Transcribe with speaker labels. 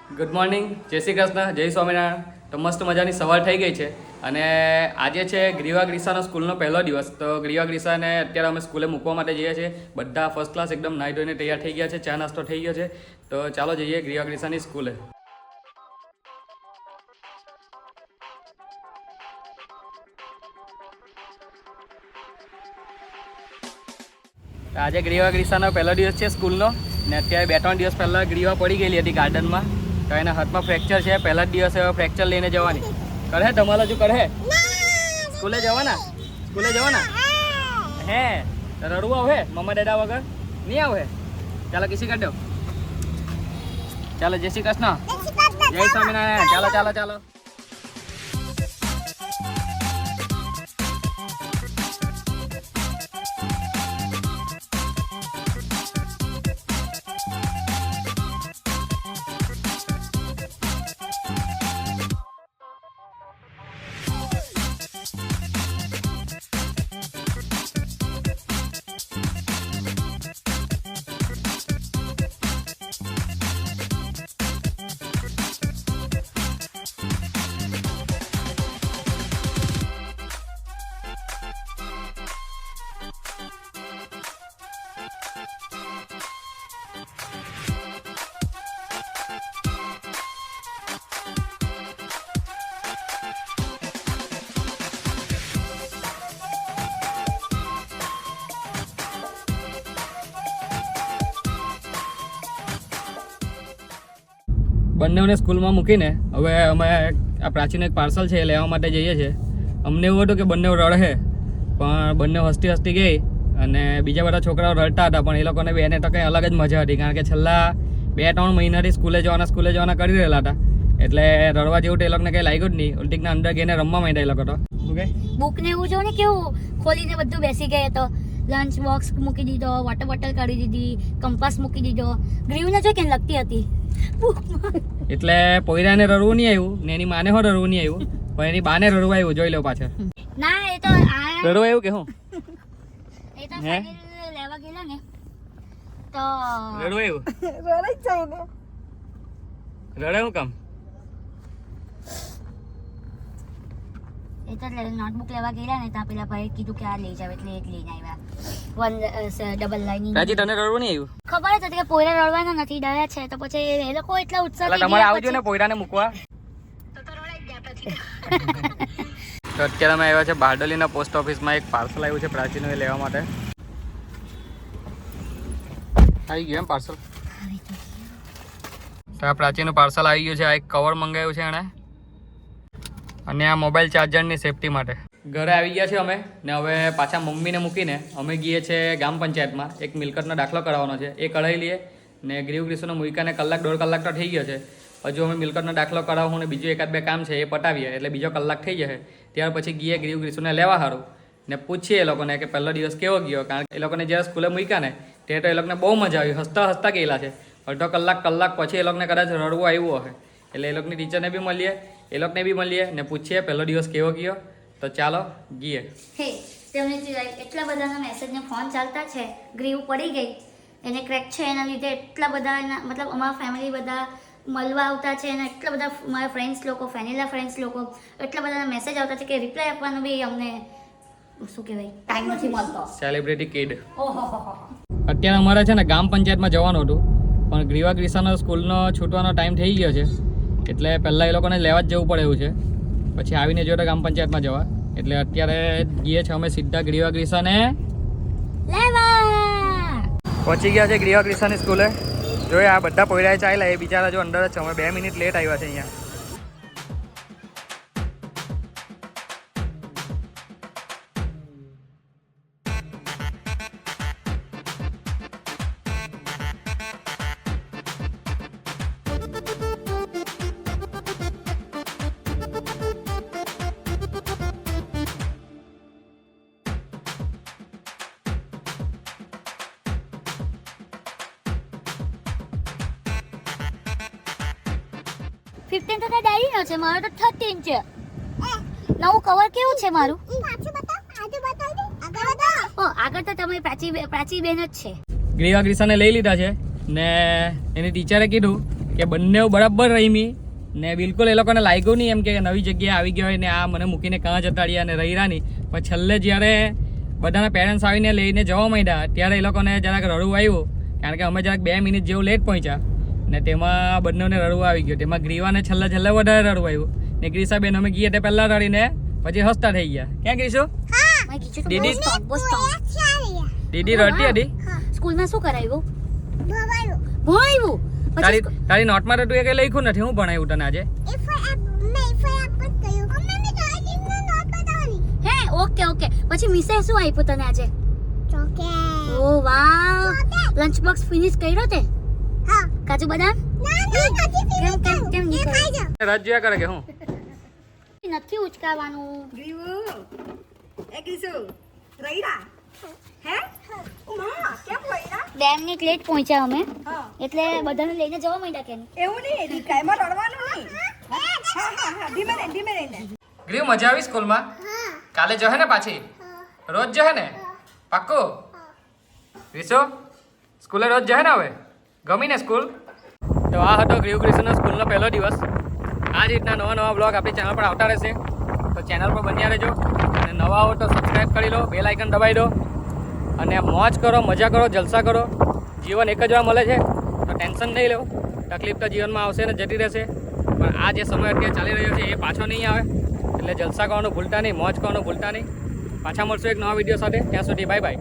Speaker 1: Good morning, જય શ્રી કૃષ્ણ, જય સ્વામિનારાયણ. તો મસ્ત મજાની સવાર થઈ ગઈ છે અને આજે છે ગ્રીવા ગ્રીસાનો સ્કૂલનો પહેલો દિવસ. તો ગ્રીવા ગ્રીસાને અત્યારે અમે સ્કૂલે મૂકવા માટે જઈએ છીએ. બધા ફર્સ્ટ ક્લાસ એકદમ નાહી ધોઈને તૈયાર થઈ ગયા છે, ચા નાસ્તો થઈ ગયો છે. તો ચાલો જઈએ ગ્રીવા ગ્રીસાની સ્કૂલે. આજે ગ્રીવા ગ્રીસાનો પહેલો દિવસ છે સ્કૂલનો ને અત્યારે 2-3 દિવસ પહેલાં ગ્રીવા પડી ગયેલી હતી ગાર્ડનમાં. તો એના હાથમાં ફ્રેક્ચર છે. પહેલા જ દિવસે ફ્રેક્ચર લઈને જવાની. કરે તમારા હજુ કરે સ્કૂલે જવાના હે રડવું આવે મમ્મા ડેડા વગર નહીં આવે. ચાલો કિસી કાઢો. ચાલો જય શ્રી કૃષ્ણ, જય સ્વામિનારાયણ. ચાલો ચાલો ચાલો. બંનેઓને સ્કૂલમાં મૂકીને હવે અમે આ પ્રાચીન એક પાર્સલ છે એ લેવા માટે જઈએ છીએ. અમને એવું હતું કે બંને રડે, પણ બંને હસતી હસતી ગઈ અને બીજા બધા છોકરાઓ રડતા હતા. પણ એ લોકોને બેને તો કંઈ અલગ જ મજા હતી, કારણ કે છેલ્લા 2-3 મહિનાથી સ્કૂલે જવાના કરી રહેલા હતા. એટલે રડવા જેવું તો એ લોકોને કંઈ લાગ્યું જ નહીં. ઉલટીકના અંદર ગઈને રમવા માંડ્યા એ લોકો તો.
Speaker 2: બુક ને એવું જો ને કેવું ખોલીને બધું બેસી ગયા. તો લંચ બોક્સ મૂકી દીધો, વોટર બોટલ કાઢી દીધી, કંપાસ મૂકી દીધો. ગ્રીવને જો કેમ લગતી હતી
Speaker 1: એટલે પોયરાને રડવું નહીં આવ્યું ને એની માને હો રડવું નહીં આવ્યું, પણ એની બાને રડવું આવ્યું. જોઈ લો પાછળ.
Speaker 2: ના એ તો
Speaker 1: રડવું આવ્યું કે હું
Speaker 2: એ તો લેવા ગયેલા ને તો
Speaker 1: રડવું આવ્યું.
Speaker 3: રડે જ જાય ને.
Speaker 1: રડે હું કામ?
Speaker 2: એ તો નોટબુક લેવા ગયેલા ને ત્યાં પેલા ભાઈ કીધું કે આ લઈ જાવ એટલે એક લઈને આવ્યા. Double lining.
Speaker 1: રાજી તને રડવું નહીં આવ્યું?
Speaker 2: ખબર જ હતી કે પોયરા રડવાના નથી, ડયા છે. તો પછી એ લોકો એટલા ઉત્સાહ
Speaker 1: એટલે તમારે આવજો ને પોયરાને મૂકવા. તો અત્યારે અમે આવ્યા છે બારડોલીના પોસ્ટ ઓફિસમાં. એક પાર્સલ આવ્યું છે પ્રાચીનું, એ લેવા માટે. આવી ગયું એમ પાર્સલ? તો આ પ્રાચીનું પાર્સલ આવી ગયું છે. આ એક કવર મંગાવ્યું છે એણે, અને આ મોબાઈલ ચાર્જરની સેફટી માટે. ઘરે આવી ગયા છે અમે ને હવે પાછા મમ્મીને મૂકીને અમે ગઈએ છીએ ગામ પંચાયતમાં. એક મિલકતનો દાખલો કરાવવાનો છે, એ કઢાવી લઈએ ને ગ્રીવ ગ્રીસોનો મૂકાને 1-1.5 કલાક તો થઈ ગયો છે. હજુ અમે મિલકતનો દાખલો કરાવવું ને બીજું 1-2 કામ છે એ પટાવીએ એટલે બીજો કલાક થઈ જશે. ત્યાર પછી ગઈએ ગ્રીવ ગ્રીસોને લેવા સારું ને પૂછીએ એ લોકોને કે પહેલો દિવસ કેવો ગયો. કારણ કે એ લોકોને જ્યારે સ્કૂલે મૂક્યા ને ત્યારે તો એ લોકોને બહુ મજા આવી, હસતા હસતા ગયેલા છે. અડધો કલાક પછી એ લોકોને કદાચ રડવું આવ્યું હશે. એટલે એ લોકોની ટીચરને બી મળીએ, એ લોકોને બી મળીએ ને પૂછીએ પહેલો દિવસ કેવો ગયો. તો ચાલો ગઈએ.
Speaker 2: હે તેમને એટલા બધાના મેસેજને ફોન ચાલતા છે. ગ્રીવ પડી ગઈ, એને ક્રેક છે, એના લીધે એટલા બધા મતલબ અમારા ફેમિલી બધા મળવા આવતા છે અને એટલા બધા મારા ફ્રેન્ડ્સ લોકો, ફેનિલા ફ્રેન્ડ્સ લોકો, એટલા બધાના મેસેજ આવતા છે કે રિપ્લાય આપવાનો બી અમને શું કહેવાય ટાઈમ નથી મળતો.
Speaker 1: Celebrity kid.
Speaker 2: ઓહો
Speaker 1: અત્યારે અમારે છે ને ગામ પંચાયતમાં જવાનું હતું, પણ ગ્રીવા ગ્રીસાનો સ્કૂલનો છૂટવાનો ટાઈમ થઈ ગયો છે. એટલે પહેલાં એ લોકોને લેવા જ જવું પડે એવું છે. પછી આવીને જો તો ગામ પંચાયતમાં જવા. એટલે અત્યારે ગઈએ છીએ અમે સીધા ગ્રીવા ગ્રીસાને
Speaker 2: લેવા.
Speaker 1: પહોંચી ગયા છે ગ્રીવા ગ્રીસાની સ્કૂલે. જોઈએ આ બધા પોયરાએ ચાલ્યા, એ બિચારા જો અંદર જ છે. અમે 2 મિનિટ લેટ આવ્યા છે અહીંયા.
Speaker 2: ફિફ્ટીન તો ડાયરીનો છે, મારો તો 13 છે. નવું કવર કેવું છે મારું? આગળ તો તમે પ્રાચી બેન જ છે.
Speaker 1: ગ્રીવા ગ્રીસાને લઈ લીધા છે ને એની ટીચરે કીધું કે બંને બરાબર રમી ને બિલકુલ એ લોકોને લાગ્યું નહીં એમ કે નવી જગ્યાએ આવી ગયા હોય ને આ મને મૂકીને કાં જતા રહ્યા અને રહી રહ્યા નહીં. પણ છેલ્લે જ્યારે બધાના પેરેન્ટ્સ આવીને લઈને જવા માંડ્યા ત્યારે એ લોકોને જરાક રડવું આવ્યું, કારણ કે અમે જરાક 2 મિનિટ જેવું લેટ પહોંચ્યા ને તેમાં બંનેને રડવું આવી ગયું. તેમાં ગ્રીવાને છેલ્લે વધારે રડવું આવ્યું ને ગ્રીસાબેન અમે ગઈએ તે પહેલાં રડીને પછી હસતા થઈ ગયા. ક્યાં ગઈશું? દીદી રડતી હતી.
Speaker 2: સ્કૂલમાં શું કરાવ્યું? ભણાવ્યું.
Speaker 1: તારી નોટમાં તો તું એ કઈ લખ્યું નથી. હું ભણાવ્યું તને આજે?
Speaker 2: હે ઓકે ઓકે. પછી મિસે શું આપ્યું તને આજે? ઓ વાવ. લંચ બોક્સ ફિનિશ કર્યો તે? હા. કાજુ બદામ? કેમ
Speaker 1: રાત જોયા કરે કે હું
Speaker 2: નથી ઉચકાવાનું. ડેમ ની લેટ પહોંચ્યા અમે એટલે બધાને લઈને જવા માંડ્યા કે
Speaker 3: એવું નહીં દીકાયમાં રડવાનું નહીં. ધીમે રહીને
Speaker 1: ગ્રીવ મજા આવી સ્કૂલમાં? કાલે જહે ને પાછી? રોજ જહે ને? પાક્કું? રીસો સ્કૂલે રોજ જહે ને? હવે ગમી ને સ્કૂલ? તો આ હતો ગ્રીવ ક્રિશનનો સ્કૂલનો પહેલો દિવસ. આ જ રીતના નવા બ્લોગ આપણી ચેનલ પર આવતા રહેશે, તો ચેનલ પર બન્યા રહેજો અને નવા આવો તો સબસ્ક્રાઈબ કરી લો, બેલ આઇકન દબાવી દો અને મોજ કરો, મજા કરો, જલસા કરો. જીવન એક જ વાર મળે છે તો ટેન્શન નહીં લો. તકલીફ તો જીવનમાં આવશે ને જતી રહેશે, પણ આ જે સમય અત્યારે ચાલી રહ્યો છે એ પાછો નહીં આવે. એટલે જલસા કરવાનું ભૂલતા નહીં, મોજ કરવાનું ભૂલતા નહીં. પાછા મળશું એક નવા વિડીયો સાથે. ત્યાં સુધી બાય બાય.